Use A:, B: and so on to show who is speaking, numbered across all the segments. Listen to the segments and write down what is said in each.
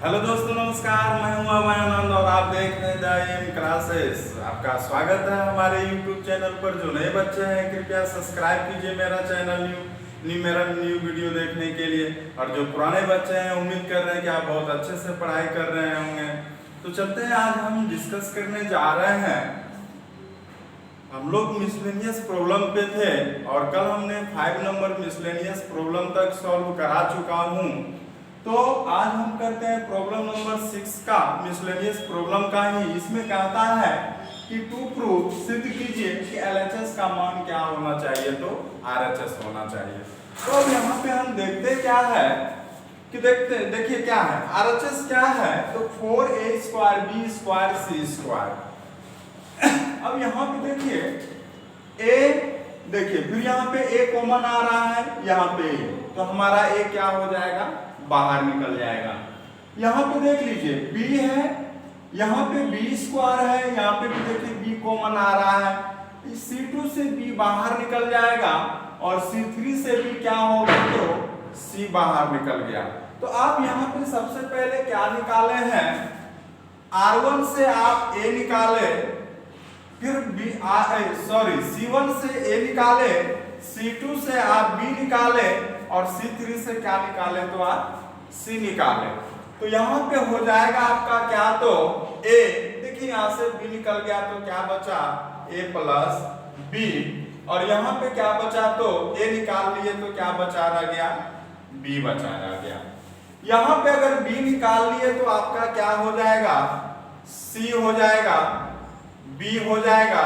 A: Hello दोस्तों, नमस्कार। मैं हूं अभय आनंद और आप देख रहे हैं द एम क्लासेस। आपका स्वागत है हमारे यूट्यूब चैनल पर। जो नए बच्चे हैं कृपया सब्सक्राइब कीजिए मेरा चैनल मेरा न्यू वीडियो देखने के लिए। और जो पुराने बच्चे हैं उम्मीद कर रहे हैं कि आप बहुत अच्छे से पढ़ाई कर रहे होंगे। तो चलते हैं, आज हम डिस्कस करने जा रहे हैं। हम लोग मिसलेनियस प्रॉब्लम पे थे और कल हमने 5 नंबर मिसलेनियस प्रॉब्लम तक सॉल्व करा चुका हूँ। तो आज हम करते हैं प्रॉब्लम नंबर 6 का, मिसलेनियस प्रॉब्लम का ही। इसमें कहता है कि टू प्रूव, सिद्ध कीजिए कि LHS का मान क्या होना चाहिए, तो RHS होना चाहिए। तो अब यहाँ पे हम देखते क्या है कि देखिए क्या है, RHS क्या है, तो 4a² b² c²। अब यहाँ पे देखिए देखिए फिर यहाँ पे a कॉमन आ रहा है, यहाँ पे तो हमारा a क्या हो जाएगा, बाहर निकल जाएगा। यहाँ पे देख लीजिए b है, यहाँ पे b² है, यहाँ पे भी देखिए b कॉमन आ रहा है। इस C2 से b बाहर निकल जाएगा और C3 से भी क्या होगा, तो c बाहर निकल गया। तो आप यहाँ पे सबसे पहले क्या निकाले हैं, R1 से आप a निकाले, फिर C1 से a निकाले, C2 से आप b निकाले और C3 से क्या निकाले, तो आप C निकाले। तो यहाँ पे हो जाएगा आपका क्या, तो a, देखिए यहाँ से b निकल गया तो क्या बचा, a प्लस b, और यहाँ पे क्या बचा, तो a निकाल लिए तो क्या बचा रह गया, b बचा रह गया। यहाँ पे अगर b निकाल लिए तो आपका क्या हो जाएगा, c हो जाएगा, b हो जाएगा,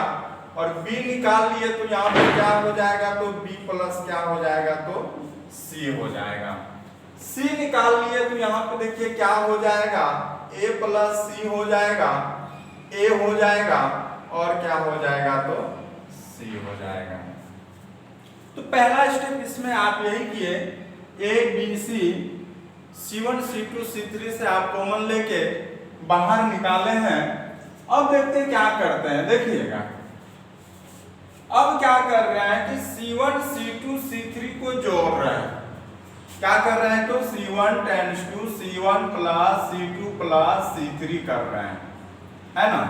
A: और b निकाल लिए तो यहाँ पे क्या हो जाएगा, तो b प्लस क्या हो जाएगा, तो c हो जाएगा। c निकाल लिए तो यहाँ पे देखिए क्या हो जाएगा, a प्लस c हो जाएगा, a हो जाएगा, और क्या हो जाएगा, तो c हो जाएगा। तो पहला स्टेप इसमें आप यही किए, a b c, C1 C2 C3 से आप कॉमन लेके बाहर निकाले हैं। अब देखते हैं क्या करते हैं, देखिएगा अब क्या कर रहे हैं कि C1 C2 C3 को जोड़ रहे हैं। क्या कर रहे हैं, तो C1 tends to C1 plus C2 plus C3 कर रहे हैं, है ना।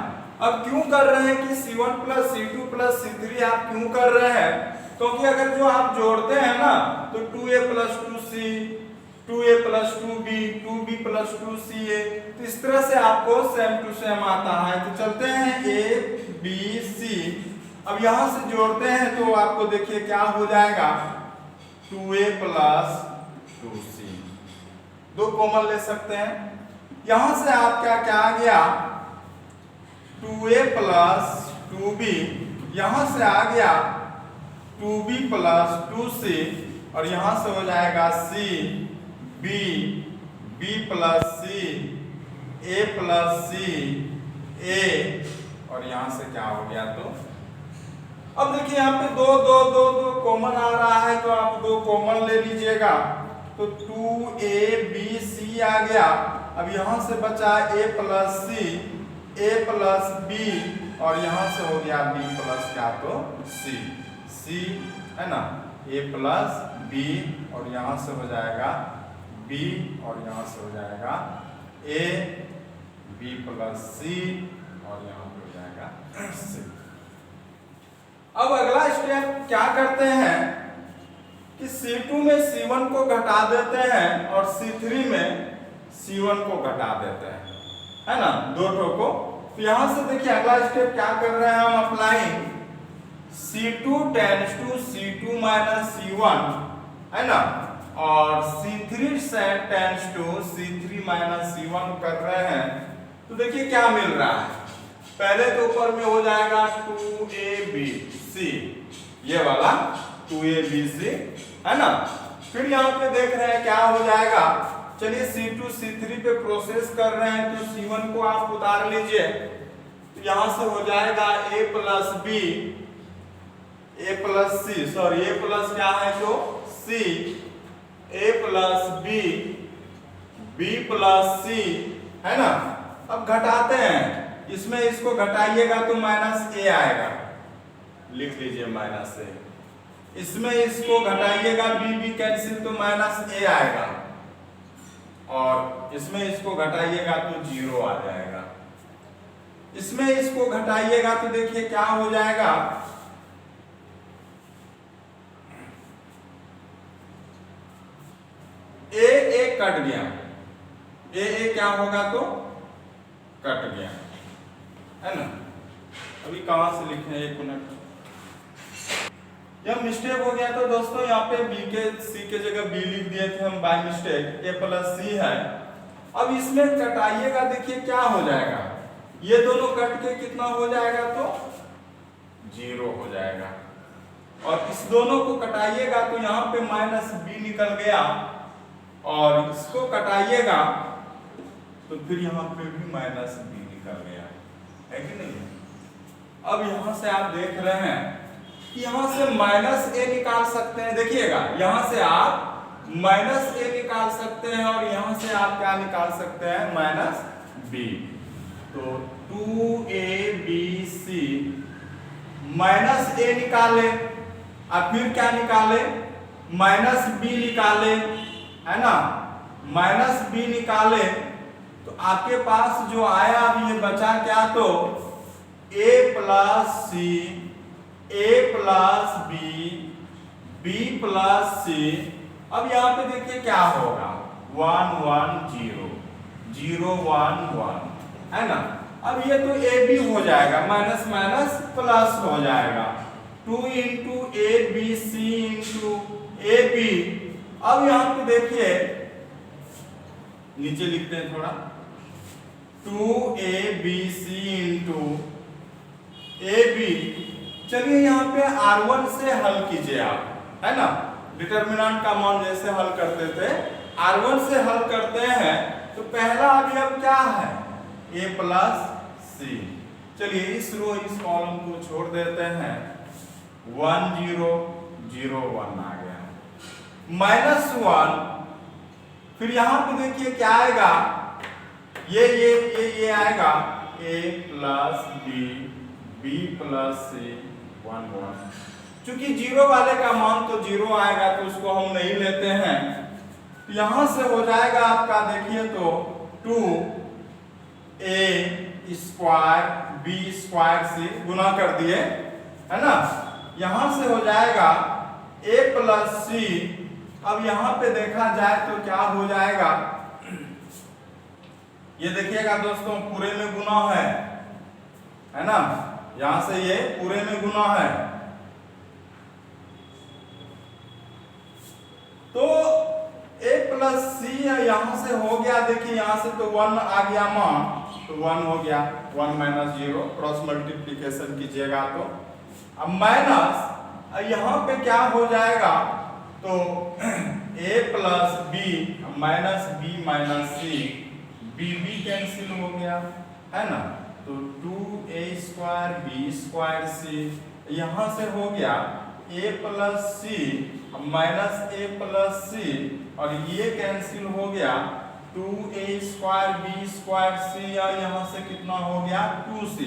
A: अब क्यों कर रहे हैं कि C1 plus C2 plus C3 आप क्यों कर रहे हैं, क्योंकि अगर जो आप जोड़ते हैं ना, तो 2a plus 2c, 2a plus 2b, 2b plus 2ca, तो इस तरह से आपको सेम टू सेम आता है। तो चलते हैं a b c, अब यहां से जोड़ते हैं तो आपको देखिए क्या हो जाएगा, 2a प्लस 2c, दो कॉमन ले सकते हैं। यहां से आप क्या आ गया, 2a प्लस 2b, यहां से आ गया 2b प्लस 2c, और यहां से हो जाएगा c b, b plus c, a plus c, a, और यहां से क्या हो गया, तो अब देखिए यहाँ पे दो दो दो दो कॉमन आ रहा है, तो आप दो कॉमन ले लीजिएगा, तो 2abc आ गया। अब यहाँ से बचा a plus c, a plus b, और यहाँ से हो गया b प्लस क्या, तो c है ना, a प्लस b, और यहाँ से हो जाएगा b, और यहाँ से हो जाएगा a, b प्लस c, और यहाँ पे हो जाएगा c। अब अगला स्टेप क्या करते हैं कि C2 में C1 को घटा देते हैं और C3 में C1 को घटा देते हैं, है ना, दो ठो को। तो यहां से देखिए अगला स्टेप क्या कर रहे हैं हम, applying C2 tends to C2 minus C1, है ना, और C3 से tends to C3 minus C1 कर रहे हैं। तो देखिए क्या मिल रहा है, पहले तो ऊपर में हो जाएगा 2abc, ये वाला 2abc, है ना। फिर यहाँ पे देख रहे हैं क्या हो जाएगा, चलिए C2 C3 पे प्रोसेस कर रहे हैं, तो C1 को आप उतार लीजिए, तो यहाँ से हो जाएगा a plus b, a plus c, sorry a plus क्या है, तो c, a plus b, b plus c, है ना। अब घटाते हैं, इसमें इसको घटाइएगा तो माइनस a आएगा, लिख लीजिए माइनस a, इसमें इसको घटाइएगा b कैंसिल तो माइनस a आएगा, और इसमें इसको घटाइएगा तो 0 आ जाएगा। इसमें इसको घटाइएगा तो देखिए क्या हो जाएगा, ए कट गया, ए क्या होगा तो कट गया, है ना। अभी कहां से लिखे, 1 मिनट, यह मिस्टेक हो गया। तो दोस्तों यहाँ पे बी के सी के जगह बी लिख दिए थे हम बाय मिस्टेक, ए प्लस सी है। अब इसमें कटाइएगा, देखिए क्या हो जाएगा, ये दोनों कट के कितना हो जाएगा तो 0 हो जाएगा। और इस दोनों को कटाइएगा तो यहाँ पे माइनस बी निकल गया, और इसको कटाइएगा तो फिर यहाँ पे भी माइनस बी निकल गया, है कि नहीं। अब यहाँ से आप देख रहे हैं, यहां से माइनस ए निकाल सकते हैं, देखिएगा यहां से आप माइनस ए निकाल सकते हैं, और यहां से आप क्या निकाल सकते हैं, माइनस बी। तो 2abc माइनस ए निकाले, और फिर क्या निकाले, माइनस बी निकाले, है ना। माइनस बी निकाले तो आपके पास जो आया, अब ये बचा क्या, तो a plus C, a plus B, b plus C. अब यहाँ पे देखिए क्या होगा, 1 1 0 0 1 1, है ना। अब ये तो ए बी हो जाएगा, माइनस माइनस प्लस हो जाएगा, 2 into A B C into A B. अब यहाँ पे देखिए नीचे लिखते हैं थोड़ा, 2abc इंटू ए बी। चलिए यहाँ पे R1 से हल कीजिए आप, है ना। डिटर्मिनेंट का मान जैसे हल करते थे, R1 से हल करते हैं तो पहला अवयव क्या है, a प्लस सी। चलिए इस रो इस कॉलम को छोड़ देते हैं, 1 0 0 1 आ गया, -1। फिर यहाँ पे देखिए क्या आएगा, ये आएगा, a प्लस बी प्लस सी 1 1। चूंकि 0 वाले का मान तो 0 आएगा तो उसको हम नहीं लेते हैं। यहां से हो जाएगा आपका, देखिए तो 2a स्क्वायर b स्क्वायर से गुना कर दिए, है ना। यहां से हो जाएगा a प्लस सी। अब यहां पे देखा जाए तो क्या हो जाएगा, ये देखिएगा दोस्तों पूरे में गुना है ना। यहां से ये पूरे में गुना है, तो a प्लस सी यहां से हो गया, देखिए यहां से तो 1 आ गया मान, तो 1 हो गया, 1 माइनस 0, क्रॉस मल्टीप्लीकेशन कीजिएगा तो। अब माइनस यहां पे क्या हो जाएगा, तो a plus B minus B minus C, B cancel हो गया, है ना। तो 2a स्क्वायर बी स्क्वायर सी, यहां से हो गया a plus C minus a plus C, और ये कैंसिल हो गया, 2a स्क्वायर बी स्क्वायर सी, और यहां से कितना हो गया, 2c,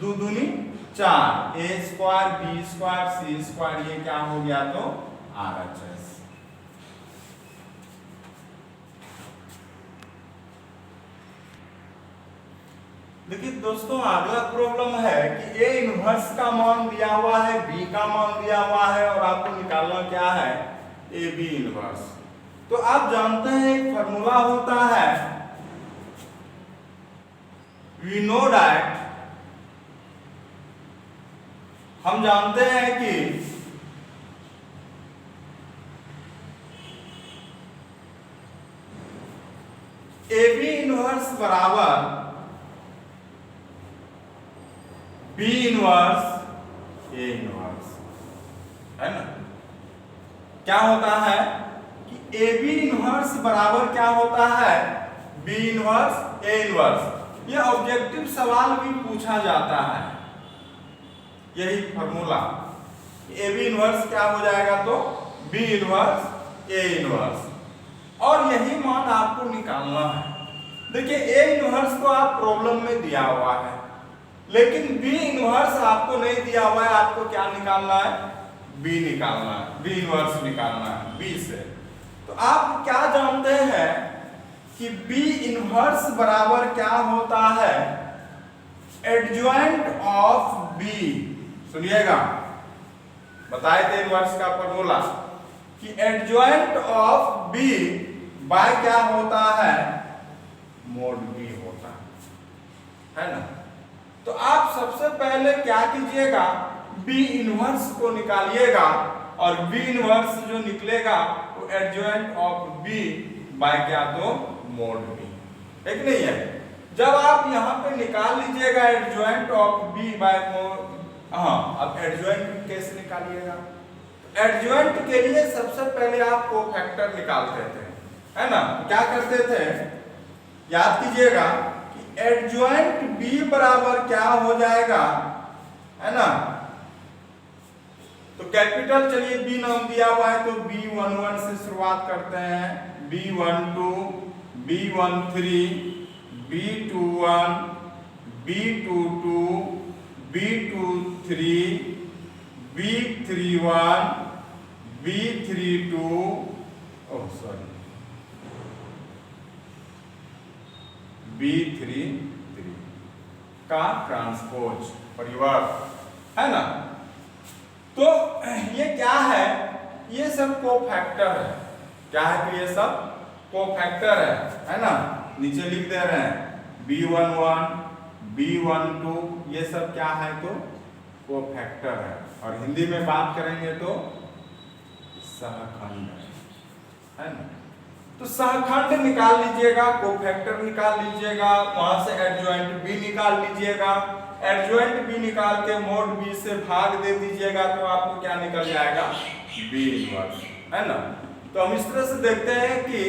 A: 2 दूनी 4, a square B square C square, ये क्या हो गया तो RHS। देखिए दोस्तों अगला प्रॉब्लम है कि a इनवर्स का मान दिया हुआ है, b का मान दिया हुआ है, और आपको निकालना क्या है, a b इनवर्स। तो आप जानते हैं एक फॉर्मूला होता है, वी नो दैट, हम जानते हैं कि a b इनवर्स बराबर B इनवर्स A इनवर्स, है ना। क्या होता है कि AB इनवर्स बराबर क्या होता है, B इनवर्स A इनवर्स। यह ऑब्जेक्टिव सवाल भी पूछा जाता है, यही फॉर्मूला, AB इनवर्स क्या हो जाएगा तो B इनवर्स A इनवर्स, और यही मान आपको निकालना है। देखिए A इनवर्स तो आप प्रॉब्लम में दिया हुआ है, लेकिन B इनवर्स आपको नहीं दिया हुआ है, आपको क्या निकालना है, B निकालना है, B इनवर्स निकालना है B से। तो आप क्या जानते हैं कि बी इनवर्स बराबर क्या होता है, एडजॉइंट ऑफ बी। सुनिएगा, बताए थे इनवर्स का फॉर्मूला कि एडजॉइंट ऑफ बी बाय क्या होता है, मोड बी होता है ना। तो आप सबसे पहले क्या कीजिएगा, बी इनवर्स को निकालिएगा और बी इनवर्स जो निकलेगा वो एडजॉइंट ऑफ बी बाय क्या, तो मोड बी, है कि नहीं है। जब आप यहाँ पे निकाल लीजिएगा adjoint of B by mod, हाँ अब एडजॉइंट कैसे निकालिएगा, एडजॉइंट के लिए सबसे पहले आप कोफैक्टर निकालते थे, है ना। क्या करते थे, याद कीजिएगा कि एडजॉइंट बी बराबर क्या हो जाएगा, है ना। तो कैपिटल चलिए बी नाम दिया हुआ है तो B11 से शुरुआत करते हैं, B12, B13, B21, B22, B23, B31, B32, oh sorry B33 का ट्रांसपोज परिवर्त, है ना। तो ये क्या है, ये सब कोफैक्टर है, क्या है कि ये सब कोफैक्टर है ना। नीचे लिख दे रहे हैं B11, B12 ये सब क्या है, तो कोफैक्टर है। और हिंदी में बात करेंगे तो सहखंड है ना। तो सहखंड निकाल लीजिएगा, कोफैक्टर निकाल लीजिएगा, वहां से एडजॉइंट बी निकाल लीजिएगा, एडजॉइंट बी निकाल के मोड बी से भाग दे दीजिएगा तो आपको क्या निकल जाएगा, बी इनवर्स, है ना। तो हम इस तरह से देखते हैं कि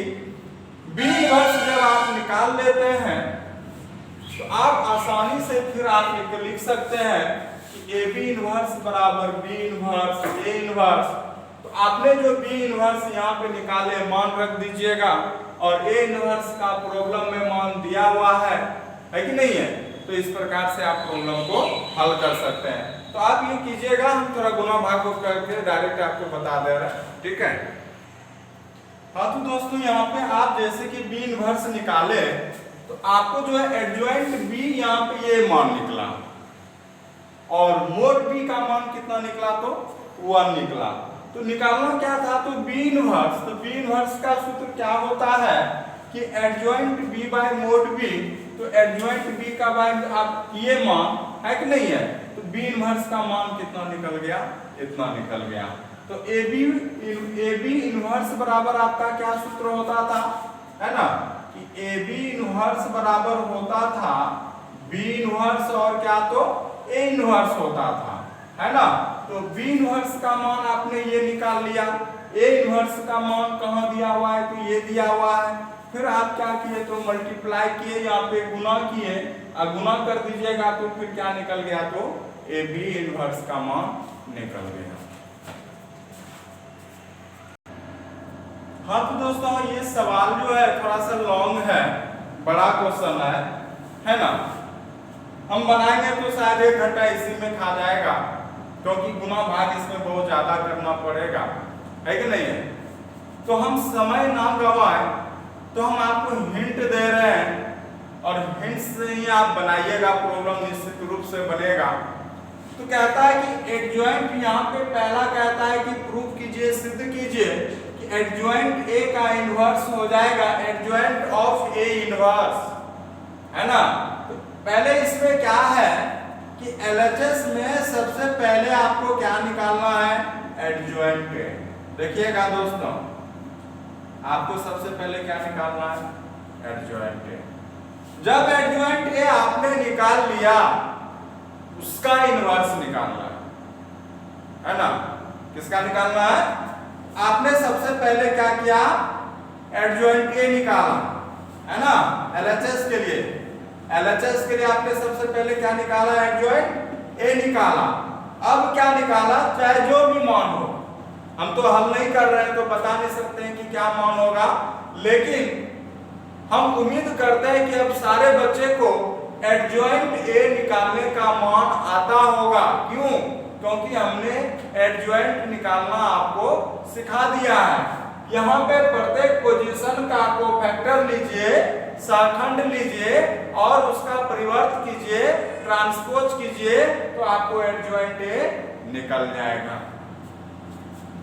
A: बी इनवर्स जब आप निकाल लेते हैं तो आप आसानी से फिर आप लिख सकते हैं कि ए बी इनवर्स बराबर बी इनवर्स ए इनवर्स। तो आपने जो बी इनवर्स यहाँ पे निकाले मान रख दीजिएगा और ए इनवर्स का प्रॉब्लम में मान दिया हुआ है कि नहीं है। तो इस प्रकार से आप प्रॉब्लम को हल कर सकते हैं। तो आप ये कीजिएगा, हम थोड़ा गुना भाग को करके डायरेक्ट आपको बता दे रहे हैं, ठीक है। हाँ तो दोस्तों यहाँ पे आप जैसे कि बी इनवर्स निकाले तो आपको जो है एडजॉइंट बी यहाँ पे ये मान निकला और मोड बी का मान कितना निकला, तो 1 निकला। तो निकालना क्या था, तो बी इनवर्स, तो बी इनवर्स का सूत्र क्या होता है कि adjoint B by mod B. तो एडजॉइंट बी का बाय आप ये मान है कि नहीं है, तो बी इनवर्स का मान कितना निकल गया, इतना निकल गया। तो ए बी इनवर्स बराबर आपका क्या सूत्र होता था, है ना, कि ए बी इनवर्स बराबर होता था बी इनवर्स और क्या, तो ए इनवर्स होता था, है ना। तो बी इनवर्स का मान आपने ये निकाल लिया, ए इनवर्स का मान कहाँ दिया हुआ है, तो ये दिया हुआ है। फिर आप क्या किए, तो मल्टीप्लाई किए, यहाँ पे गुना किए, गुना कर दीजिएगा तो फिर क्या निकल गया, तो ए बी इनवर्स का मान निकल गया। हाँ तो दोस्तों ये सवाल जो है थोड़ा सा लॉन्ग है, बड़ा क्वेश्चन है ना। हम बनाएंगे तो शायद 1 घंटा इसी में खा जाएगा, क्योंकि गुना भाग इसमें बहुत ज्यादा करना पड़ेगा, है कि नहीं है। तो हम समय ना गवाएं, तो हम आपको हिंट दे रहे हैं और हिंट से ही आप बनाइएगा, प्रॉब्लम निश्चित रूप से बनेगा। तो कहता है कि एडजॉइंट, यहाँ पे पहला कहता है कि प्रूफ कीजिए, सिद्ध कीजिए कि एडजॉइंट ए का इनवर्स हो जाएगा एडजॉइंट ऑफ ए इनवर्स, है ना। तो पहले इसमें क्या है कि LHS में सबसे पहले आपको क्या निकालना है, एडजॉइंट ए। देखिएगा दोस्तों, आपको सबसे पहले क्या निकालना है, एडजॉइंट ए। जब एडजॉइंट ए आपने निकाल लिया, उसका इनवर्स निकालना है ना। किसका निकालना है, आपने सबसे पहले क्या किया, एडजॉइंट ए निकाला, है ना। LHS के लिए, LHS के लिए आपने सबसे पहले क्या निकाला, एडजॉइंट ए निकाला। अब क्या निकाला, चाहे जो भी मान हो, हम तो हल नहीं कर रहे हैं तो बता नहीं सकते हैं कि क्या मान होगा, लेकिन हम उम्मीद करते हैं कि अब सारे बच्चे को एडजॉइंट ए निकालने का मान आता होगा। क्यों, क्योंकि हमने एडजॉइंट निकालना आपको सिखा दिया है। यहाँ पे प्रत्येक पोजीशन का कोफैक्टर लीजिए, सहखंड लीजिए और उसका परिवर्त कीजिए, ट्रांसपोज कीजिए, तो आपको एडजॉइंट ए निकल जाएगा।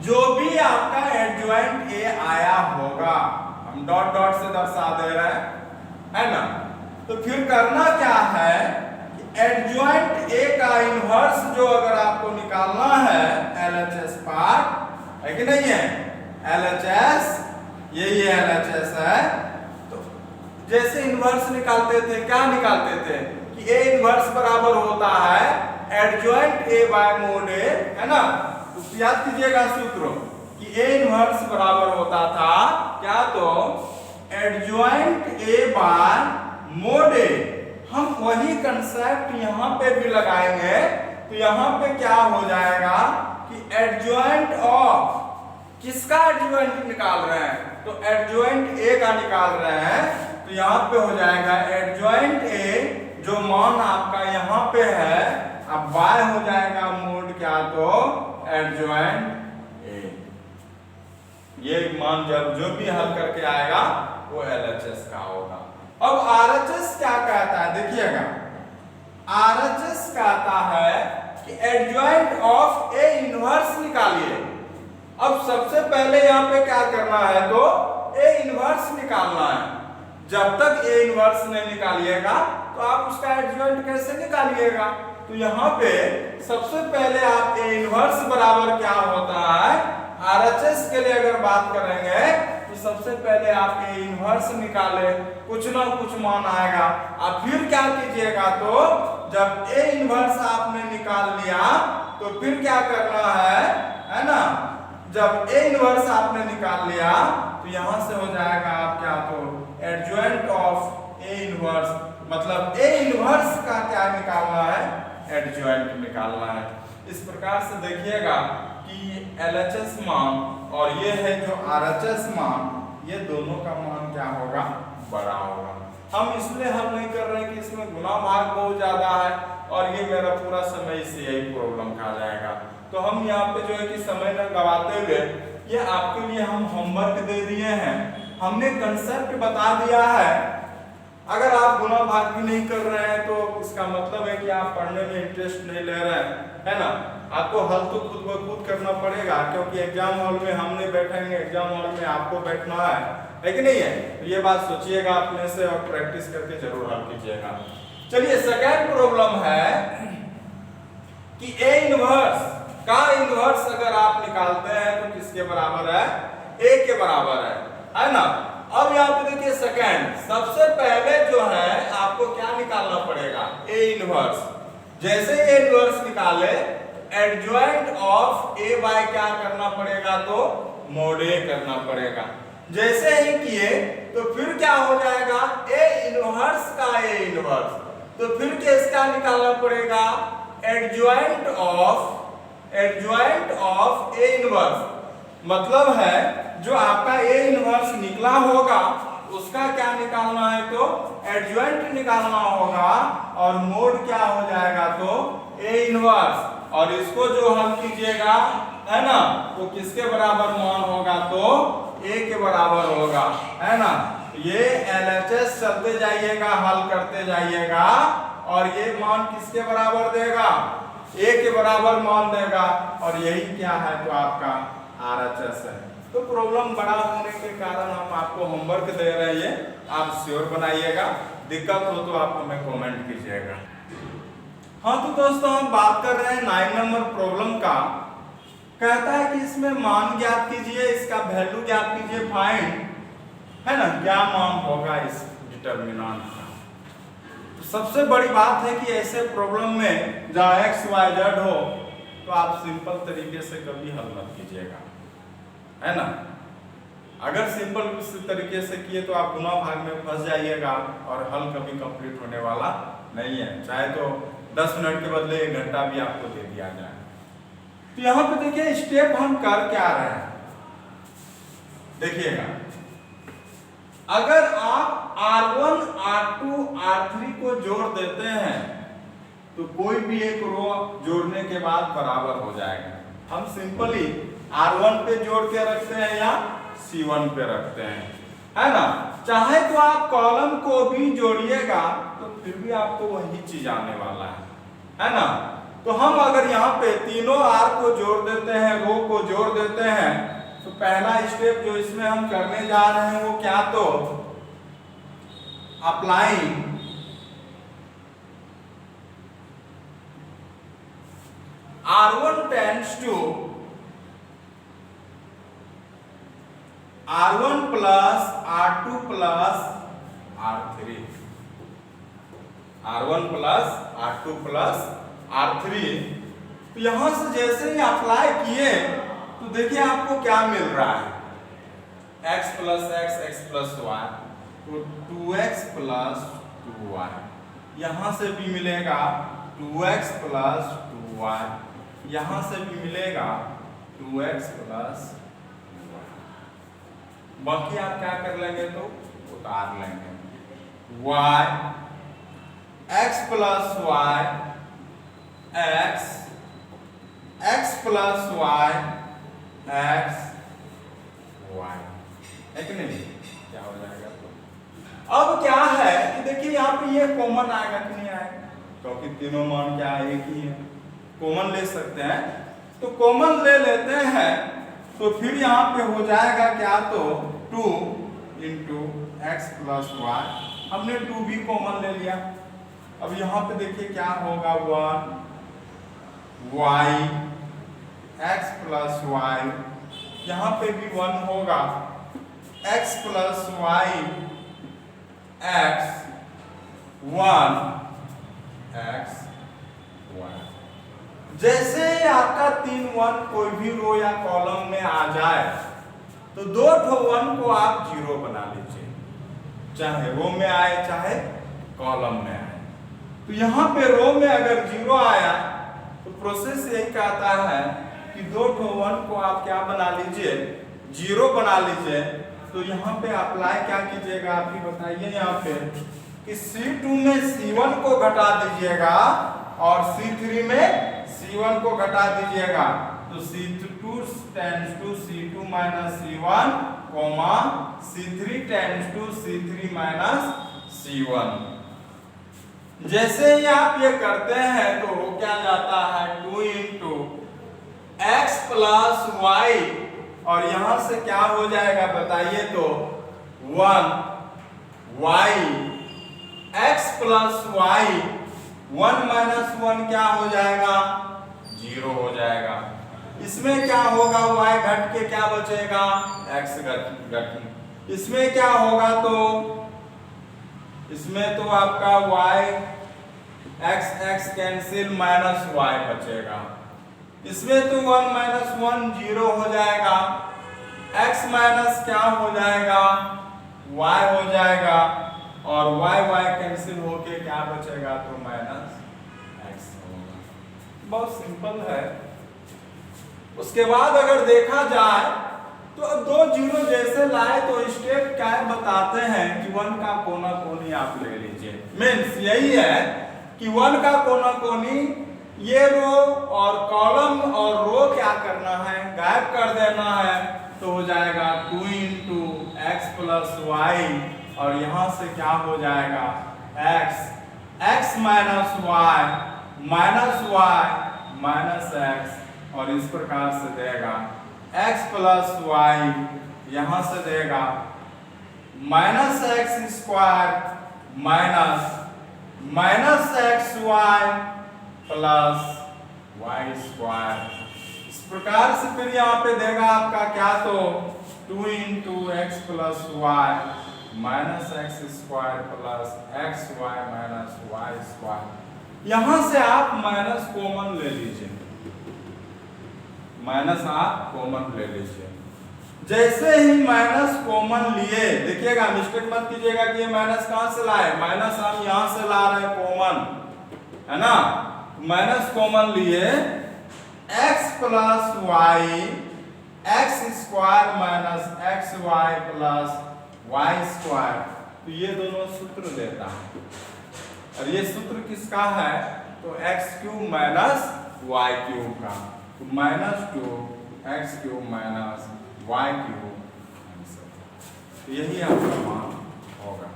A: जो भी आपका एडजॉइंट ए आया होगा, हम डॉट डॉट से दर्शा दे रहे हैं, है ना। तो फिर करना क्या है कि एडजॉइंट ए का इनवर्स जो अगर आपको निकालना है, एलएचएस पार्ट है कि नहीं है, एलएचएस, यही एलएचएस है। तो जैसे इनवर्स निकालते थे, क्या निकालते थे कि ए इनवर्स बराबर होता है एडजॉइंट ए बाय मोड ए, है ना। तो याद कीजिएगा सूत्र कि ए इनवर्स बराबर होता था क्या, तो एडजॉइंट ए बाय मोड ए। हम वही कंसेप्ट यहां पे भी लगाएंगे, तो यहां पे क्या हो जाएगा कि एडजॉइंट ऑफ, किसका एडजॉइंट निकाल रहे हैं, तो एडजॉइंट ए का निकाल रहे हैं, तो यहां पे हो जाएगा एडजॉइंट ए, जो मान आपका यहां पे है, अब बाय हो जाएगा मोड क्या, तो एडजॉइंट ए। ये मान जब जो भी हल करके आएगा वो एलएचएस का होगा। अब आरएचएस क्या कहता है, देखिएगा आरएचएस कहता है कि एडजॉइंट ऑफ ए इनवर्स निकालिए। अब सबसे पहले यहाँ पे क्या करना है, तो ए इनवर्स निकालना है। जब तक ए इनवर्स नहीं निकालिएगा तो आप उसका एडजॉइंट कैसे निकालिएगा। तो यहाँ पे सबसे पहले आप ए इनवर्स बराबर क्या होता है, आरएचएस के लिए अगर बात करेंगे तो सबसे पहले आप ए इनवर्स निकाले, कुछ ना कुछ मान आएगा। अब फिर क्या कीजिएगा, तो जब ए इनवर्स आपने निकाल लिया तो फिर क्या करना है ना। जब ए इनवर्स आपने निकाल लिया तो यहां से हो जाएगा आप क्या, तो एडजॉइंट ऑफ ए इनवर्स, मतलब ए इनवर्स का क्या निकालना है, एडजॉइंट निकालना है। इस प्रकार से देखिएगा कि एलएचएस मान और ये है जो आरएचएस मान, ये दोनों का मान क्या होगा, बड़ा होगा। हम इसलिए हल नहीं कर रहे हैं कि इसमें गुना भाग बहुत ज्यादा है और ये मेरा पूरा समय इससे यही प्रॉब्लम खा जाएगा। तो हम यहाँ पे जो है कि समय न गवाते हुए ये आपके लिए हम होमवर्क दे दिए हैं, हमने कंसेप्ट बता दिया है। अगर आप गुना भाग भी नहीं कर रहे हैं तो इसका मतलब है कि आप पढ़ने में इंटरेस्ट नहीं ले रहे हैं, है ना। आपको हल तो खुद ब खुद करना पड़ेगा, क्योंकि एग्जाम हॉल में हम नहीं बैठेंगे, एग्जाम हॉल में आपको बैठना है कि नहीं है। तो ये बात सोचिएगा अपने से और प्रैक्टिस करके जरूर हल कीजिएगा। चलिए सेकेंड प्रॉब्लम है कि ए इनवर्स का इनवर्स अगर आप निकालते हैं तो किसके बराबर है, ए के बराबर है ना। अब यहाँ पे देखिए सेकेंड, सबसे पहले जो है आपको क्या निकालना पड़ेगा, ए इनवर्स। जैसे ए इनवर्स निकाले एडजॉइंट ऑफ ए बाय क्या करना पड़ेगा, तो मोड ए करना पड़ेगा। जैसे ही किए तो फिर क्या हो जाएगा, ए इनवर्स का ए इनवर्स, तो फिर किसका निकालना पड़ेगा, एडजॉइंट ऑफ ए इनवर्स। मतलब है जो आपका ए इनवर्स निकला होगा उसका क्या निकालना है, तो एडजॉइंट निकालना होगा और मोड क्या हो जाएगा, तो ए इनवर्स। और इसको जो हल कीजिएगा है ना, तो किसके बराबर मान होगा, तो ए के बराबर होगा, है ना। ये एलएचएस चलते जाइएगा, हल करते जाइएगा और ये मान किसके बराबर देगा, ए के बराबर मान देगा। और यही क्या है, तो आपका आरएचएस है। तो प्रॉब्लम बड़ा होने के कारण हम आपको होमवर्क दे रहे हैं, आप श्योर बनाइएगा। दिक्कत हो तो आप हमें कमेंट कीजिएगा। हाँ तो दोस्तों हम बात कर रहे हैं 9 नंबर प्रॉब्लम का। कहता है कि इसमें मान ज्ञात कीजिए, इसका वैल्यू ज्ञात कीजिए, फाइंड, है ना, क्या मान होगा इस डिटरमिनेंट का। तो सबसे बड़ी बात है कि ऐसे प्रॉब्लम में जहाँ एक्स वाई जेड हो तो आप सिंपल तरीके से कभी हल मत कीजिएगा, है ना। अगर सिंपल तरीके से किए तो आप गुना भाग में फंस जाइएगा और हल कभी कंप्लीट होने वाला नहीं है, चाहे तो 10 मिनट के बदले 1 घंटा भी आपको दे दिया जाए। तो यहाँ पे देखिए स्टेप हम कर क्या रहे हैं, देखिएगा। अगर आप R1, R2, R3 को जोड़ देते हैं तो कोई भी एक रो जोड़ने के बाद बराबर हो जाएगा। हम सिंपली R1 पे जोड़ के रखते हैं या C1 पे रखते हैं, है ना। चाहे तो आप कॉलम को भी जोड़िएगा तो फिर भी आपको वही चीज आने वाला है ना। तो हम अगर यहाँ पे तीनों R को जोड़ देते हैं, रो को जोड़ देते हैं, तो पहला स्टेप जो इसमें हम करने जा रहे हैं वो क्या, तो applying R1 tends to R1 plus R2 plus R3, R1 plus R2 plus R3। तो यहां से जैसे ही अप्लाई किए तो देखिए आपको क्या मिल रहा है, x plus x, x plus y, तो 2x plus 2y। यहां से भी मिलेगा 2x plus 2y, यहां से भी मिलेगा 2x plus 2y। बाकी आप क्या कर लेंगे, तो उतार लेंगे, y x plus y x, x plus y x y, है कि नहीं, क्या हो जाएगा। तो अब क्या है कि देखिए यहाँ पे ये कॉमन आएगा कि नहीं आएगा, क्योंकि तीनों मान क्या एक ही है, कॉमन ले सकते हैं। तो कॉमन ले लेते हैं तो फिर यहाँ पे हो जाएगा क्या, तो 2 इंटू एक्स प्लस वाई, हमने 2 भी कॉमन ले लिया। अब यहाँ पे देखिए क्या होगा, 1 वाई एक्स प्लस वाई, यहाँ पे भी 1 होगा, X plus Y X 1 X Y. जैसे आपका 3 1 कोई भी रो या कॉलम में आ जाए तो 2 1 को आप 0 बना लीजिए, चाहे रो में आए चाहे कॉलम में आए। तो यहाँ पे रो में अगर 0 आया तो प्रोसेस यही कहता है कि 2 1 को आप क्या बना लीजिए, 0 बना लीजिए। तो यहाँ पे अप्लाई क्या कीजिएगा, आप ही बताइए यहाँ पे कि C2 में C1 को घटा दीजिएगा और C3 में C1 को घटा दीजिएगा। तो C2 tends to C2 minus C1, C3 tends to C3 minus C1। जैसे ही आप ये करते हैं तो क्या जाता है, 2 इंटू एक्स प्लस वाई, और यहां से क्या हो जाएगा बताइए, तो 1 Y X plus Y, 1 minus 1 क्या हो जाएगा, 0 हो जाएगा। इसमें क्या होगा, y घट के क्या बचेगा, x घट। इसमें क्या होगा, तो इसमें तो आपका y x cancel minus y बचेगा। इसमें तो 1 माइनस 1 0 हो जाएगा, x माइनस क्या हो जाएगा, y हो जाएगा, और y कैंसिल होके क्या बचेगा, तो माइनस x होगा। बहुत सिंपल है। उसके बाद अगर देखा जाए तो 2 0 जैसे लाए तो स्टेप क्या बताते हैं कि 1 का कोना कोनी आप ले लीजिए। मीन्स यही है कि 1 का कोना कोनी ये रो और कॉलम और रो क्या करना है, गायब कर देना है। तो हो जाएगा 2 इंटू एक्स प्लस वाई, और यहां से क्या हो जाएगा, x minus Y minus X, और इस प्रकार से देगा x प्लस वाई, यहां से देगा minus X square minus X Y plus Y square. इस प्रकार से फिर यहाँ पे देगा आपका क्या, तो 2 into X plus Y minus X square plus X Y minus Y square. यहां से आप माइनस कॉमन ले लीजिए, माइनस आप कॉमन ले लीजिए। जैसे ही माइनस कॉमन लिए, देखिएगा मिस्टेक मत कीजिएगा कि ये माइनस कहां से लाए, माइनस हम यहां से ला रहे हैं कॉमन, है ना। माइनस कॉमन लिए, x plus Y X square minus X Y plus Y square. तो ये दोनों सूत्र देता है, और ये सूत्र किसका है, तो X cube minus Y cube का, तो -2 x cube minus Y cube तो यही आपका मान होगा।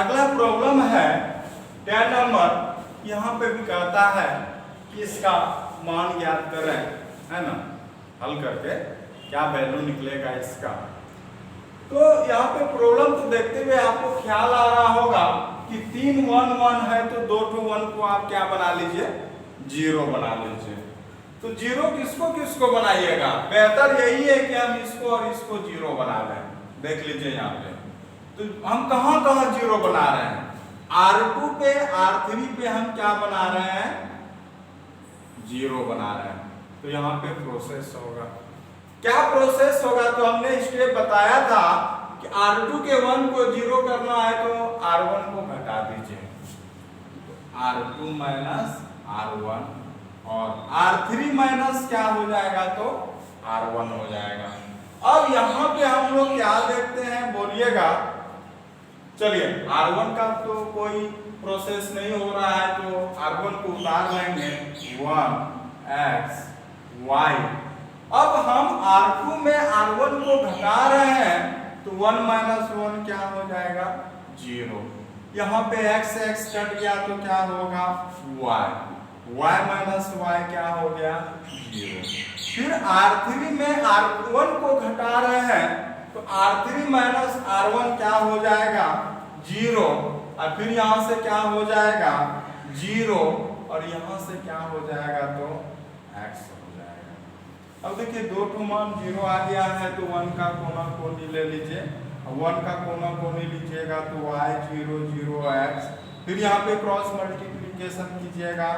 A: अगला प्रॉब्लम है 10 नंबर। यहाँ पे भी कहता है कि इसका मान ज्ञात करें, है ना, हल करके क्या वैल्यू निकलेगा इसका। तो यहाँ पे प्रॉब्लम तो देखते हुए आपको ख्याल आ रहा होगा कि 3 1 1 है तो 2 2 1 को आप क्या बना लीजिए, 0 बना लीजिए। तो 0 किसको किसको बनाइएगा, बेहतर यही है कि हम इसको और इसको 0 बना लें। देख लीजिए यहाँ पे तो हम कहाँ कहाँ 0 बना रहे हैं, R2 पे R3 पे हम क्या बना रहे हैं, 0 बना रहे हैं। तो यहाँ पे प्रोसेस होगा, क्या प्रोसेस होगा, तो हमने स्टेप बताया था कि R2 के 1 को 0 करना है तो R1 को घटा दीजिए, R2 माइनस R1 और R3 माइनस क्या हो जाएगा, तो R1 हो जाएगा। अब यहाँ पे हम लोग क्या देखते हैं बोलिएगा, चलिए R1 का तो कोई प्रोसेस नहीं हो रहा है तो R1 को उतार लेंगे 1x y। अब हम R2 में R1 को घटा रहे हैं तो 1 माइनस 1 क्या हो जाएगा, 0। यहाँ पे x x कट गया तो क्या होगा, y माइनस y क्या हो गया, 0। फिर R3 में R1 को घटा रहे हैं तो R3 माइनस R1 क्या हो जाएगा, 0। और फिर यहाँ से क्या हो जाएगा, 0 और यहाँ से क्या हो जाएगा, तो x हो जाएगा। अब देखिए 2 टू मान 0 आ गया है तो 1 का कोना कोनी ले लीजिए, 1 का कोना कोनी लीजिएगा तो y 0 0 x। फिर यहाँ पे क्रॉस मल्टीप्लिकेशन कीजिएगा,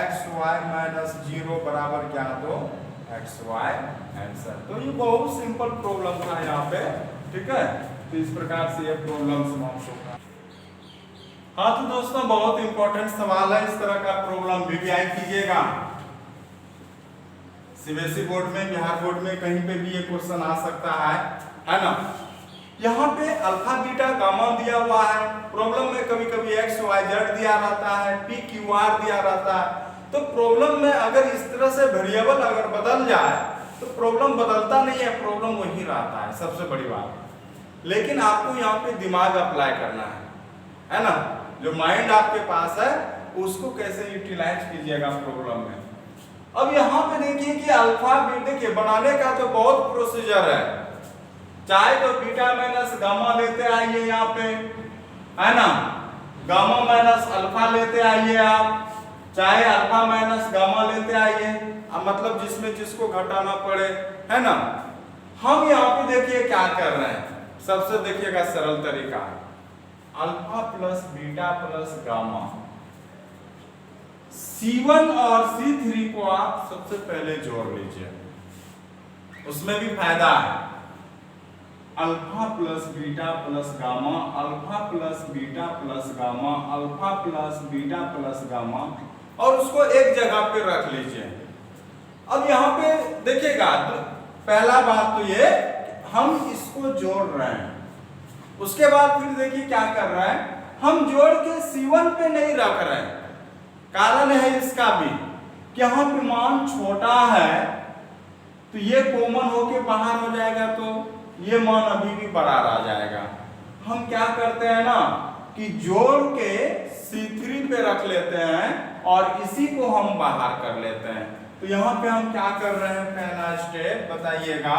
A: x y माइनस 0 बराबर क्या, तो एक्स वाई आंसर। तो ये बहुत सिंपल प्रॉब्लम था यहाँ पे, ठीक है। तो इस प्रकार से ये प्रॉब्लम समाप्त होगा। हाँ तो दोस्तों बहुत इंपॉर्टेंट सवाल है, इस तरह का प्रॉब्लम वीवीआई कीजिएगा। सीबीएसई बोर्ड में, बिहार बोर्ड में कहीं पे भी ये क्वेश्चन आ सकता है ना। यहाँ पे अल्फा बीटा गामा दिया हुआ है, प्रॉब्लम में कभी कभी एक्स वाई जेड दिया रहता है, पी क्यू आर दिया रहता है। तो प्रॉब्लम में अगर इस तरह से वेरिएबल अगर बदल जाए तो प्रॉब्लम बदलता नहीं है, प्रॉब्लम वही रहता है, सबसे बड़ी बात। लेकिन आपको यहाँ पे दिमाग अप्लाई करना है ना, जो माइंड आपके पास है उसको कैसे यूटिलाइज कीजिएगा प्रॉब्लम में। अब यहाँ पे देखिए कि अल्फा बीटा, देखिए बनाने का तो बहुत प्रोसीजर है, चाहे तो बीटा माइनस गामा लेते आइए यहाँ पे, है ना, गामा माइनस अल्फा लेते आइए आप, चाहे अल्फा माइनस गामा लेते आइए, मतलब जिसमें जिसको घटाना पड़े, है ना। हम यहाँ पे देखिए क्या कर रहे हैं, सबसे देखिएगा सरल तरीका, alpha plus beta plus gamma, C1 और C3 को आप सबसे पहले जोड़ लीजिए, उसमें भी फायदा है। Alpha plus beta plus gamma, alpha plus beta plus gamma, alpha plus beta plus gamma, और उसको एक जगह पे रख लीजिए। अब यहाँ पे देखिएगा तो पहला बात तो ये हम इसको जोड़ रहे हैं, उसके बाद फिर देखिए क्या कर रहा है, हम जोड़ के C1 पे नहीं रख रहे हैं। कारण है इसका भी कि यहाँ पे मान छोटा है तो ये कॉमन होके बाहर हो जाएगा, तो ये मान अभी भी बड़ा रह जाएगा। हम क्या करते हैं ना कि जोड़ के C3 पे रख लेते हैं और इसी को हम बाहर कर लेते हैं। तो यहाँ पे हम क्या कर रहे हैं, पहला स्टेप बताइएगा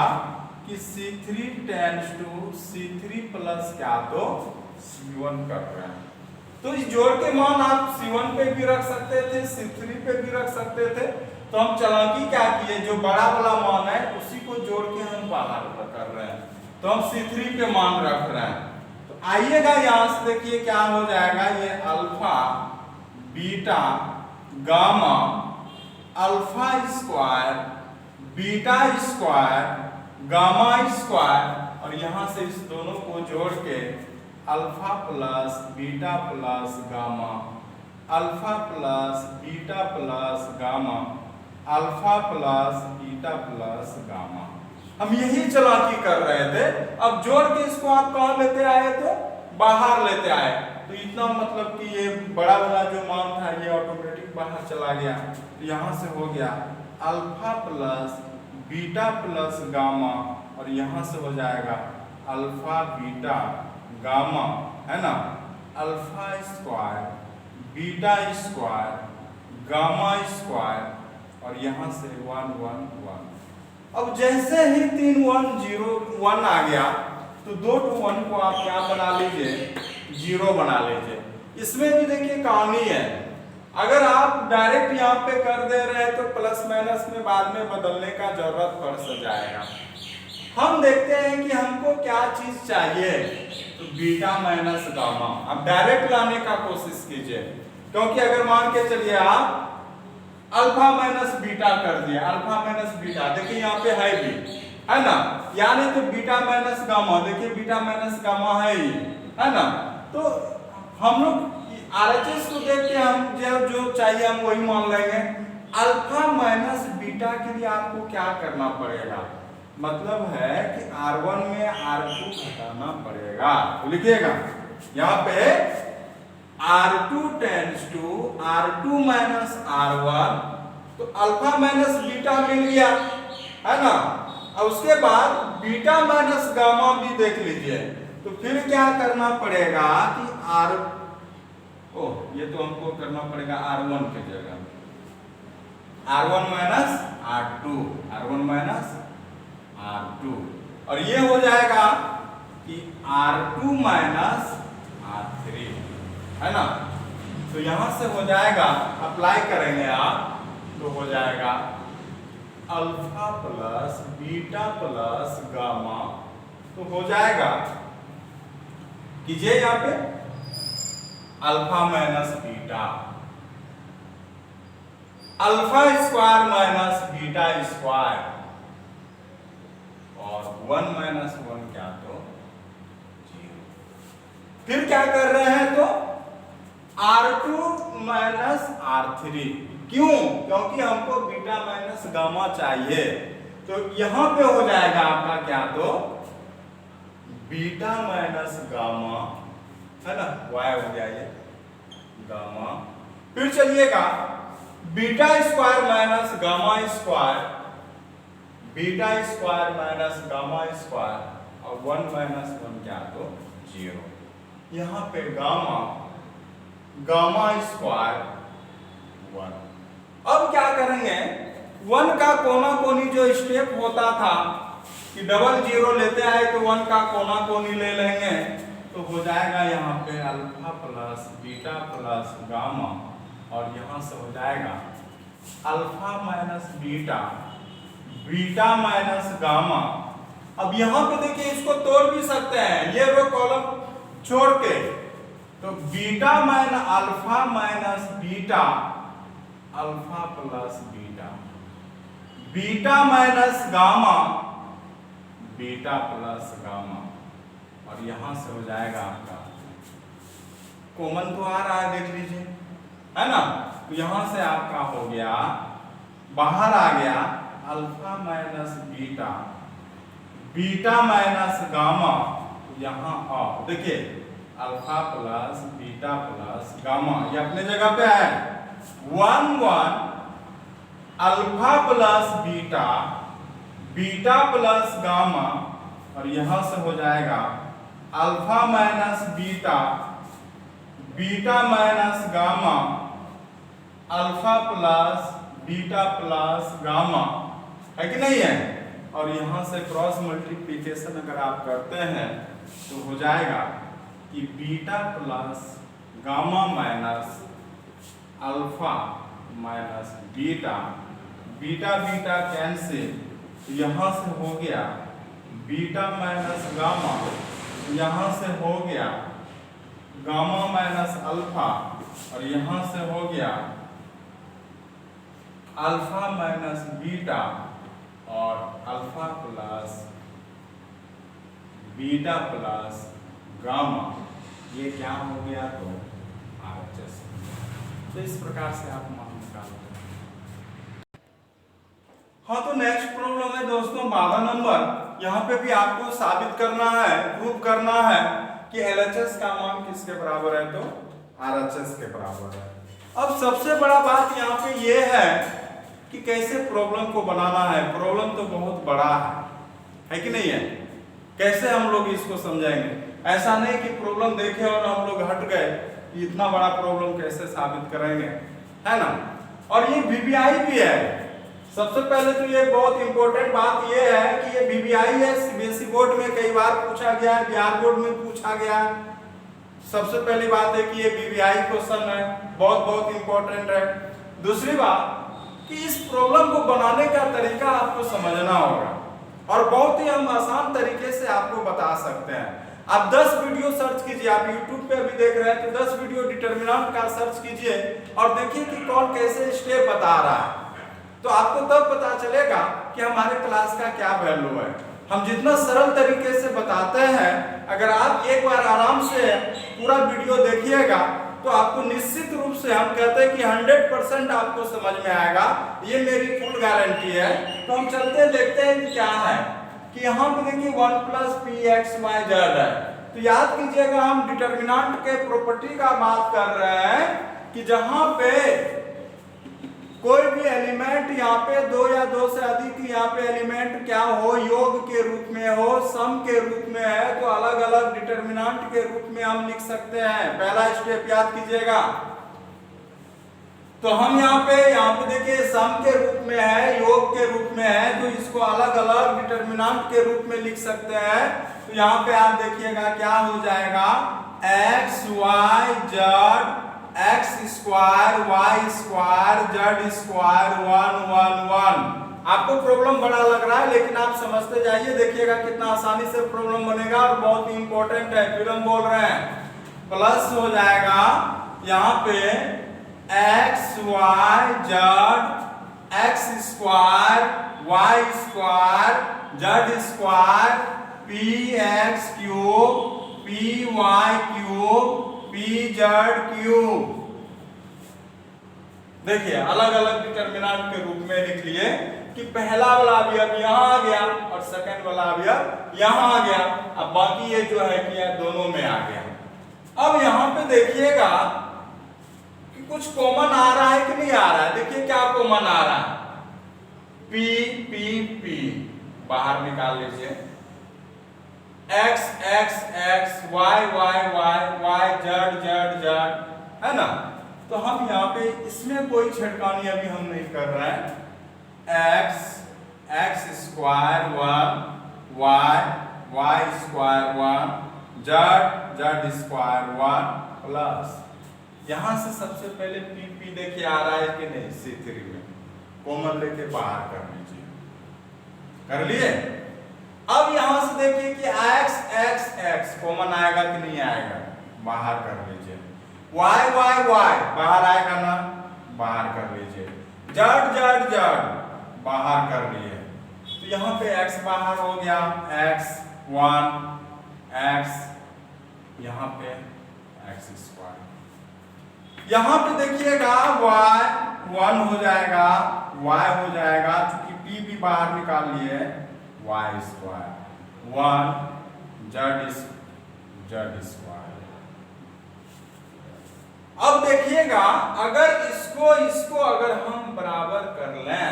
A: कि C3 tends to C3 plus क्या, तो C1 कर रहे हैं। तो इस जोड़ के मान आप C1 पे भी रख सकते थे, C3 पे भी रख सकते थे। तो हम चालाकी क्या किए, जो बड़ा वाला मान है उसी को जोड़ के हम बाहर कर रहे हैं, तो हम C3 पे मान रख रहे हैं। तो आइएगा यहाँ से देखिए क्या हो जाएगा, ये alpha beta gamma alpha square beta square gamma square, और यहाँ से इस दोनों को जोड़ के alpha plus beta plus gamma, alpha plus beta plus gamma, alpha plus beta plus gamma. हम यही चालाकी कर रहे थे। अब जोड़ के इसको आप कहाँ लेते आए, तो बाहर लेते आए। तो इतना मतलब कि ये बड़ा वाला जो मान था ये ऑटोमेटिक बाहर चला गया। तो यहाँ से हो गया alpha plus beta plus gamma, और यहाँ से हो जाएगा अल्फा बीटा गामा, है ना, alpha square beta square gamma square और यहाँ से 1 1 1। अब जैसे ही 3 1 0 1 आ गया तो 2 to 1 को आप क्या बना लीजिए, 0 बना लीजिए। इसमें भी देखिए कहानी है, अगर आप डायरेक्ट यहाँ पे कर दे रहे हैं तो प्लस माइनस में बाद में बदलने का जरूरत पड़ जाएगा। हम देखते हैं कि हमको क्या चीज चाहिए, तो बीटा माइनस गामा। अब डायरेक्ट लाने का कोशिश कीजिए, क्योंकि अगर मान के चलिए आप अल्फा माइनस बीटा कर दिया, अल्फा माइनस बीटा देखिए यहाँ पे है भी, है ना, यानी तो बीटा माइनस गामा, देखिए बीटा माइनस गामा है ये, है ना। तो हम लोग आरएचएस को देख के हम जो चाहिए हम वही मान लेंगे। अल्फा माइनस बीटा के लिए आपको क्या करना पड़ेगा, मतलब है कि R1 में R2 घटाना पड़ेगा। तो लिखिएगा यहाँ पे R2 tends to R2 minus R1, तो अल्फा माइनस बीटा मिल गया, है ना। अब उसके बाद बीटा माइनस गामा भी देख लीजिए, तो फिर क्या करना पड़ेगा कि ये तो हमको करना पड़ेगा R1 की जगह R1 minus R2, R1 minus R2, और ये हो जाएगा कि R2 माइनस R3, है ना। तो यहां से हो जाएगा, अप्लाई करेंगे आप तो हो जाएगा alpha plus beta plus gamma, तो हो जाएगा कीजिए यहाँ पे alpha minus beta, alpha square minus beta square और 1 माइनस 1 क्या तो 0। फिर क्या कर रहे हैं तो R2 माइनस R3, क्यों, क्योंकि हमको बीटा माइनस गामा चाहिए। तो यहां पे हो जाएगा आपका क्या तो बीटा माइनस गामा, है ना, y हो गया ये गामा। फिर चलिएगा beta square minus gamma square, beta square minus gamma square और 1 माइनस 1 क्या तो 0। यहाँ पे गामा गामा स्क्वायर 1। अब क्या करेंगे, 1 का कोना कोनी जो स्टेप होता था कि डबल 0 लेते आए तो 1 का कोना कोनी ले लेंगे, तो हो जाएगा यहाँ पे alpha plus beta plus gamma और यहाँ से हो जाएगा alpha minus beta beta minus gamma. अब यहाँ पे देखिए इसको तोड़ भी सकते हैं, ये रो कॉलम छोड़ के, तो beta minus alpha minus beta alpha plus beta beta minus gamma beta plus gamma और यहां से हो जाएगा आपका कॉमन तो आ रहा है, देख लीजिए, है ना। तो यहां से आपका हो गया, बाहर आ गया alpha minus beta beta minus gamma, यहाँ आओ देखिए alpha plus beta plus gamma, ये अपने जगह पे है 1 1 alpha plus beta beta plus gamma और यहां से हो जाएगा alpha minus beta beta minus gamma alpha plus beta plus gamma, है कि नहीं है। और यहां से क्रॉस मल्टीप्लिकेशन अगर आप करते हैं तो हो जाएगा कि beta plus gamma minus alpha minus beta, beta beta cancel, यहां से हो गया बीटा माइनस गामा, यहां से हो गया गामा माइनस अल्फा और यहां से हो गया अल्फा माइनस बीटा और alpha plus beta plus gamma, ये क्या हो गया तो RHS। तो इस प्रकार से आप मान निकालते हैं। हाँ, तो नेक्स्ट प्रॉब्लम है दोस्तों 12 नंबर। यहाँ पे भी आपको साबित करना है, प्रूव करना है कि LHS का मान किसके बराबर है तो RHS के बराबर है। अब सबसे बड़ा बात यहाँ पे ये है कि कैसे प्रॉब्लम को बनाना है। प्रॉब्लम तो बहुत बड़ा है कि नहीं है? कैसे हम लोग इसको समझेंगे? ऐसा नहीं कि प्रॉब्लम देखे और हम लोग हट गए, इतना बड़ा प्रॉब्लम कैसे साबित करेंगे, है ना? और ये वीवीआई भी है। सबसे पहले तो ये बहुत इंपॉर्टेंट बात ये है कि ये वीवीआई है, सीबीएसई बोर्ड में कई बार पूछा गया है, बिहार बोर्ड में पूछा गया है। सबसे पहली बात है कि ये वीवीआई क्वेश्चन है, बहुत बहुत इंपॉर्टेंट है। दूसरी बात कि इस प्रॉब्लम को बनाने का तरीका आपको समझना होगा और बहुत ही हम आसान तरीके से आपको बता सकते हैं। आप 10 वीडियो सर्च कीजिए, आप YouTube पे अभी देख रहे हैं तो 10 वीडियो डिटरमिनेंट का सर्च कीजिए और देखिए कि कौन कैसे स्टेप बता रहा है, तो आपको तब पता चलेगा कि हमारे क्लास का क्या वैल्यू है। हम जितना सरल तरीके से बताते हैं, अगर आप एक बार आराम से पूरा वीडियो देखिएगा तो आपको निश्चित रूप से हम कहते हैं कि 100% आपको समझ में आएगा, ये मेरी फुल गारंटी है। तो हम चलते देखते हैं कि क्या है कि यहाँ पे देखिए 1 + px_y_z है। तो याद कीजिएगा हम डिटरमिनेंट के प्रॉपर्टी का बात कर रहे हैं कि जहां पे कोई भी एलिमेंट यहाँ पे 2 या 2 से अधिक यहाँ पे एलिमेंट क्या हो, योग के रूप में हो, सम के रूप में है, तो अलग अलग डिटरमिनेंट के रूप में हम लिख सकते हैं। पहला स्टेप याद कीजिएगा। तो हम यहाँ पे देखिए सम के रूप में है, योग के रूप में है, तो इसको अलग अलग डिटरमिनेंट के रूप में लिख सकते हैं। तो यहाँ पे आप देखिएगा क्या हो जाएगा, x y z x² y² z² 1 1 1। आपको प्रॉब्लम बड़ा लग रहा है लेकिन आप समझते जाइए, देखिएगा कितना आसानी से प्रॉब्लम बनेगा और बहुत ही इंपॉर्टेंट है। फिर हम बोल रहे हैं प्लस हो जाएगा यहाँ पे x y z x² y² z² px³ py³ pz³। देखिए अलग अलग डिटरमिनेंट के रूप में लिख लिए कि पहला वाला अवयव यहाँ आ गया और सेकंड वाला अवयव यहाँ आ गया। अब बाकी ये जो है कि यह दोनों में आ गया। अब यहाँ पे देखिएगा कि कुछ कॉमन आ रहा है कि नहीं आ रहा है। देखिए क्या कॉमन आ रहा है, p p p बाहर निकाल लीजिए, x x x y y y y z z z, है ना? तो हम यहाँ पे इसमें कोई छेड़खानी अभी हम नहीं कर रहे हैं। x x² 1 y y² 1 z z² 1 plus यहाँ से सबसे पहले p p देखिए आ रहा है कि नहीं, C3 में कॉमन लेके बाहर कर लीजिए, कर लिए। अब यहां से देखिए कि x x x कॉमन आएगा कि नहीं आएगा, बाहर कर लीजिए। y y y बाहर आएगा ना, बाहर कर लीजिए। z z z बाहर कर लिए, तो यहाँ पे x बाहर हो गया, x1 x, यहाँ पे x²। यहाँ पे देखिएगा y 1 हो जाएगा, y हो जाएगा, चूंकि p भी बाहर निकाल लिए, y² 1 z²। अब देखिएगा अगर इसको अगर हम बराबर कर लें,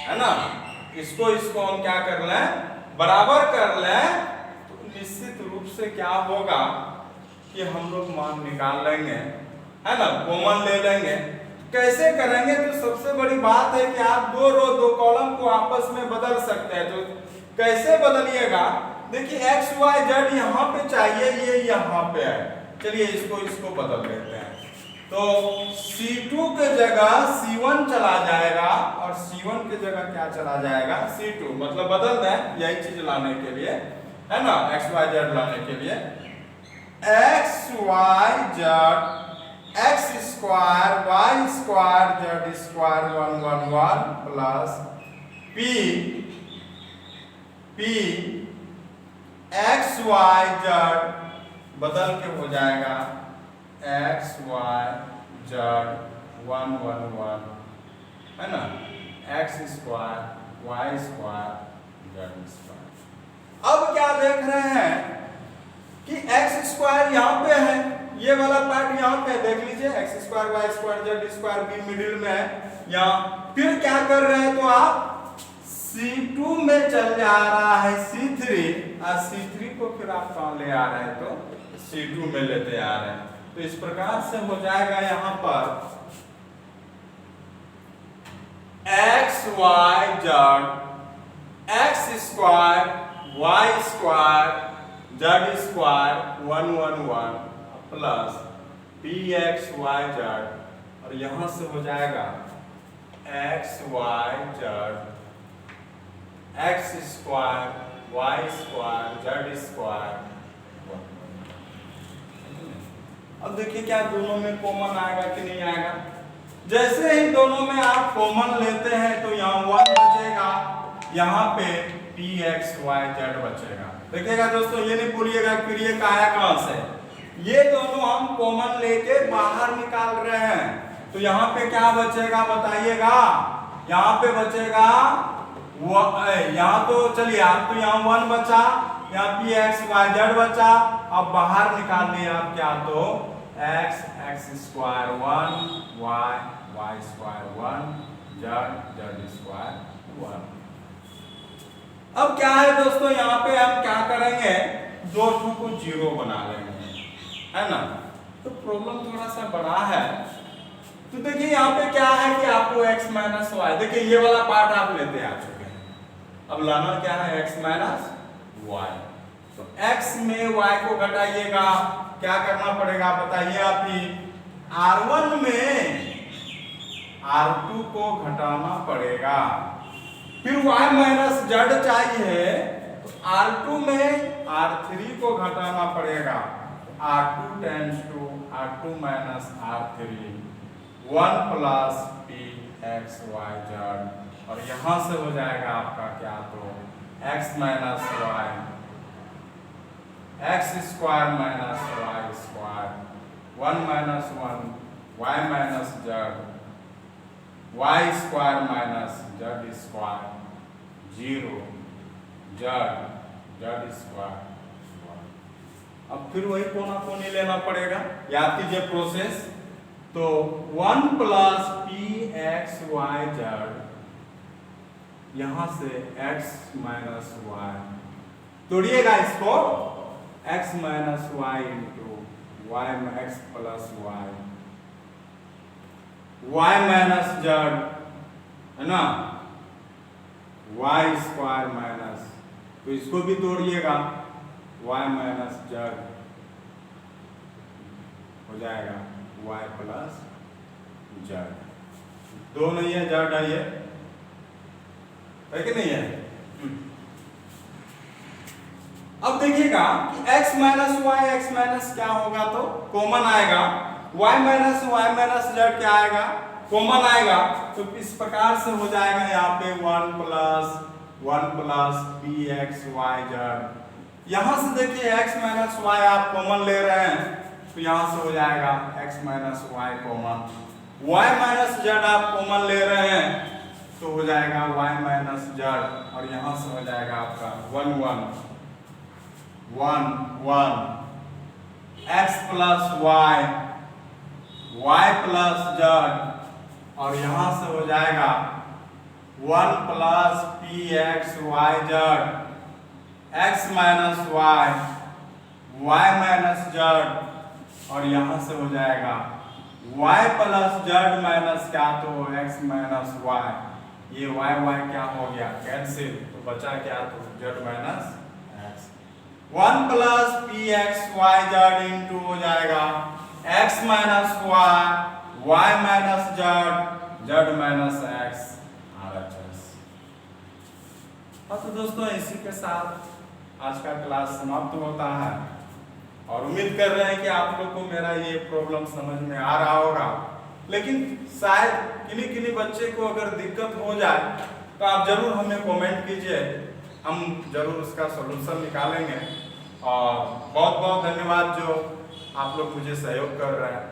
A: है ना, इसको हम क्या कर लें, बराबर कर लें, तो निश्चित रूप से क्या होगा कि हम लोग मान निकाल लेंगे, है ना, कॉमन ले लेंगे। कैसे करेंगे, तो सबसे बड़ी बात है कि आप 2 रो 2 कॉलम को आपस में बदल सकते हैं। तो कैसे बदलिएगा, देखिए x y z यहाँ पे चाहिए, ये यहाँ पे है, चलिए इसको बदल देते हैं। तो C2 के जगह C1 चला जाएगा और C1 के जगह क्या चला जाएगा, C2, मतलब बदल दें यही चीज लाने के लिए, है ना, x y z लाने के लिए x y z x² y² z² 1 1 1 plus p x y z बदल के हो जाएगा x y z 1 1 1, है ना, x² y² z²। अब क्या देख रहे हैं कि x² यहाँ पे है, ये वाला पार्ट यहाँ पे देख लीजिए, x² y² z² भी मिडिल में है यहाँ। फिर क्या कर रहे हैं, तो आप C2 में चल जा रहा है C3 और C3 को फिर आप कहाँ ले आ रहे हैं तो C2 में लेते आ रहे हैं। तो इस प्रकार से हो जाएगा यहाँ पर x y z x square y square z square 1 1 1 प्लस px y z और यहां से हो जाएगा x y z x square y square z square. अब देखिए क्या दोनों में कॉमन आएगा कि नहीं आएगा। जैसे ही दोनों में आप कॉमन लेते हैं तो यहाँ 1 बचेगा, यहाँ पे px y z बचेगा। देखिएगा दोस्तों, ये नहीं भूलिएगा फिर ये आया कहां से, ये दोनों हम कॉमन लेके बाहर निकाल रहे हैं। तो यहाँ पे क्या बचेगा बताइएगा, यहाँ पे बचेगा यहाँ तो चलिए आप तो यहाँ 1 बचा, यहाँ px y z बचा। अब बाहर निकाल लिया आप क्या तो x square 1 y square 1 z square 1। अब क्या है दोस्तों, यहाँ पे हम क्या करेंगे, दो को 0 बना लेंगे, है ना। तो प्रॉब्लम थोड़ा सा बड़ा है। तो देखिए यहाँ पे क्या है कि आपको x माइनस वाई, देखिए ये वाला पार्ट आप लेते आ चुके हैं। अब लाना क्या है x माइनस वाई। तो x में y को घटाइएगा, क्या करना पड़ेगा बताइए आप ही, R1 में R2 को घटाना पड़ेगा। फिर y माइनस z चाहिए तो R2 में R3 को घटाना पड़ेगा। R2 tends to R2 minus R3 1 प्लस px y z और यहां से हो जाएगा आपका क्या तो x minus y x square minus y square 1 minus 1 y minus z y square minus z square 0 z square. अब फिर वही कोना कोनी लेना पड़ेगा, याद कीजिए प्रोसेस। तो 1 प्लस px y z यहां से x माइनस y, तोड़िएगा इसको, x minus y into y x plus y minus z है ना, y स्क्वायर माइनस, तो इसको भी तोड़िएगा, y माइनस z हो जाएगा y प्लस z। दो नहीं है, z है कि नहीं है। अब देखिएगा कि x minus y x minus क्या होगा तो कॉमन आएगा, y माइनस z क्या आएगा कॉमन आएगा। तो इस प्रकार से हो जाएगा यहाँ पे 1 प्लस px y z। यहां से देखिए x माइनस y आप कॉमन ले रहे हैं तो यहां से हो जाएगा x minus y common, y minus z आप कॉमन ले रहे हैं तो हो जाएगा y माइनस z और यहां से हो जाएगा आपका 1 x plus y plus z और यहां से हो जाएगा 1 प्लस px y z x minus y minus z और यहां से हो जाएगा y प्लस z माइनस क्या तो x माइनस y। ये y क्या हो गया कैंसिल, तो बचा क्या तो z माइनस x। 1 प्लस px y z इंटू हो जाएगा x minus y minus z minus x RHS। तो दोस्तों इसी के साथ आज का क्लास समाप्त होता है और उम्मीद कर रहे हैं कि आप लोग को मेरा ये प्रॉब्लम समझ में आ रहा होगा। लेकिन शायद किन्हीं बच्चे को अगर दिक्कत हो जाए तो आप जरूर हमें कमेंट कीजिए, हम जरूर उसका सलूशन निकालेंगे। और बहुत बहुत धन्यवाद जो आप लोग मुझे सहयोग कर रहे हैं।